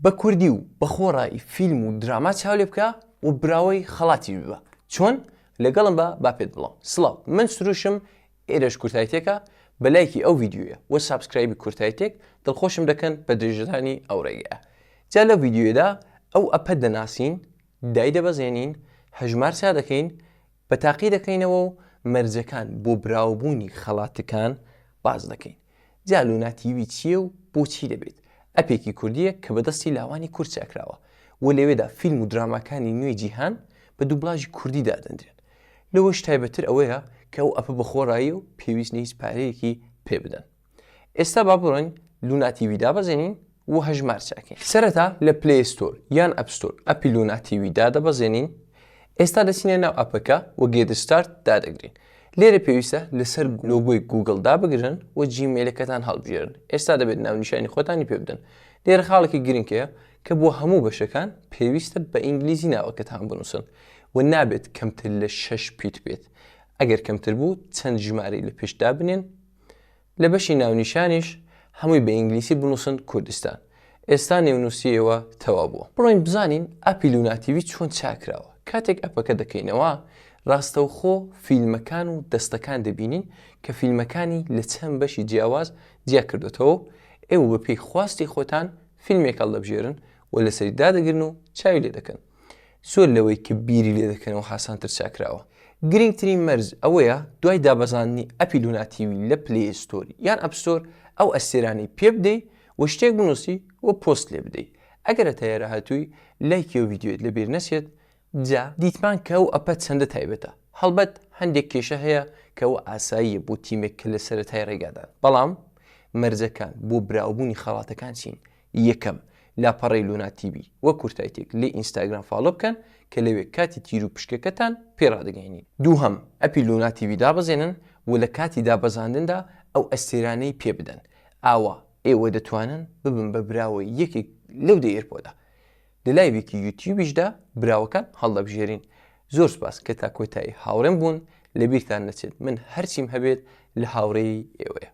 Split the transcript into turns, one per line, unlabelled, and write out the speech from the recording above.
بە کوردی و بە خۆڕایی فیلم و دراما چاو لێ بکە و براوەی خەڵاتی ببە. چۆن؟ لەگەڵم بە با پێت بڵام. سڵاو، من سروشم، ئێرەش کورتاییتێکە، بە لایکی ئەو ڤیدیۆیە و سابسکرایبی کورتاییتێک دڵخۆشم دەکەن بە درێژەدانی ئەو ڕێگەیە. جا لە ڤیدیۆدا ئەو ئەپە دەناسین، دای دەبەزێنین، هەژمار چا دەکەین، بە تاقی دەکەینەوە و مەرجەکان بۆ براوبوونی خەڵاتەکان باز دەکەین. جا لونا تیڤی چییە و بۆچی دەبێت؟ ئەپێکی کوردیە کە بەدەستی لاوانی کورد چاکراوە و لەوێدا فیلم و دراماکانی نوێی جیهان بە دووبڵاژی کوردی دادەنرێن. لەوەش تایبەتر ئەوەیە کە ئەو ئەپە بەخۆڕایی و پێویست نیست پارەیەکی پێ بدەن. ئێستا با بڕۆین لونا تیڤی دابەزێنین و هەژمار چاکەین. سەرەتا لە پلەی ستۆر یان ئەپستۆر ئەپی لونا تیڤی دادەبەزێنین. ئێستا دەچینە ناو ئەپەکە و گێت ستارت دادەگرین. لێرە پێویستە لەسەر لۆگۆی گوگڵ دابگرن و جیمێلەکەتان هەڵبژێرن. ئێستا دەبێت ناونیشانی خۆتانی پێ بدەن. لێرە خاڵێکی گرنگەیە کە بۆ هەموو بەشەکان پێویستە بە ئینگلیزی ناوەکەتان بنووسن و نابێت کەمتر لە 6 پیت بێت. ئەگەر کەمتر بوو چەند ژمارەی لە پێشدا بنێن. لە بەشی ناونیشانیش هەمووی بە ئینگلیسی بنووسن کوردستان. ئێستا نێونووسیەوە تەواو بووە. بڕۆین بزانین ئەپی لونا تیڤی چۆن چاکراوە. کاتێک ئەپەکە دەکەینەوە ڕاستەوخۆ فیلمەکان و دەستەکان دەبینین کە فیلمەکانی لە چەند بەشی جیاواز جیا کردوێتەوە. ئێوە بە پێی خواستی خۆتان فیلمێک هەڵدەبژێرن و لەسەری دادەگرن و چاوی لێ دەکەن. سۆر لەوەی کە بیری لێ دەکەنەوە حاسانتر چاکراوە. گرنگترین مەرج ئەوەیە دوای دابەزاندنی ئەپی لونا تیڤی لە پلەی ستۆر یان ئەپستۆر ئەو ئەستێرانەی پێ بدەیت و شتێک بنووسی و پۆست لێ بدەیت. ئەگەرە تایارە هاتووی لایکی و ڤیدیۆت لەبیر نەچێت، جا دیتمان کە ئەو ئەپە چەندە تایبەتە. هەڵبەت هەندێک کێشە هەیە کە ئەو ئاساییە بۆ تیمێک کە لە سەرەتای ڕێگادان. بەڵام مەرجەکان بۆ براوبوونی خەڵاتەکان چین؟ یەکەم، لاپەڕەی لونا تیڤی وە کورتاییتێک لێ ئینستاگرام فاڵۆ بکەن کە لەوێ کاتی تیر و پشکەکەتان پێڕادەگەینین. دووهەم، ئەپی لونا تیڤی دابەزێنن و لە کاتی دابەزاندندا ئەو ئەستێرانەی پێ بدەن. ئاوا ئێوە دەتوانن ببن بە براوە یەکێک لەو دەیرپۆدا. لە لایڤێکی یوتیوبیشدا براوەکان هەڵدەبژێرین. زۆر سپاس کە تا کۆتایی هاوڕێم بوون. لەبیرتان نەچێت من هەرچیم هەبێت لە هاوڕێی ئێوەیە.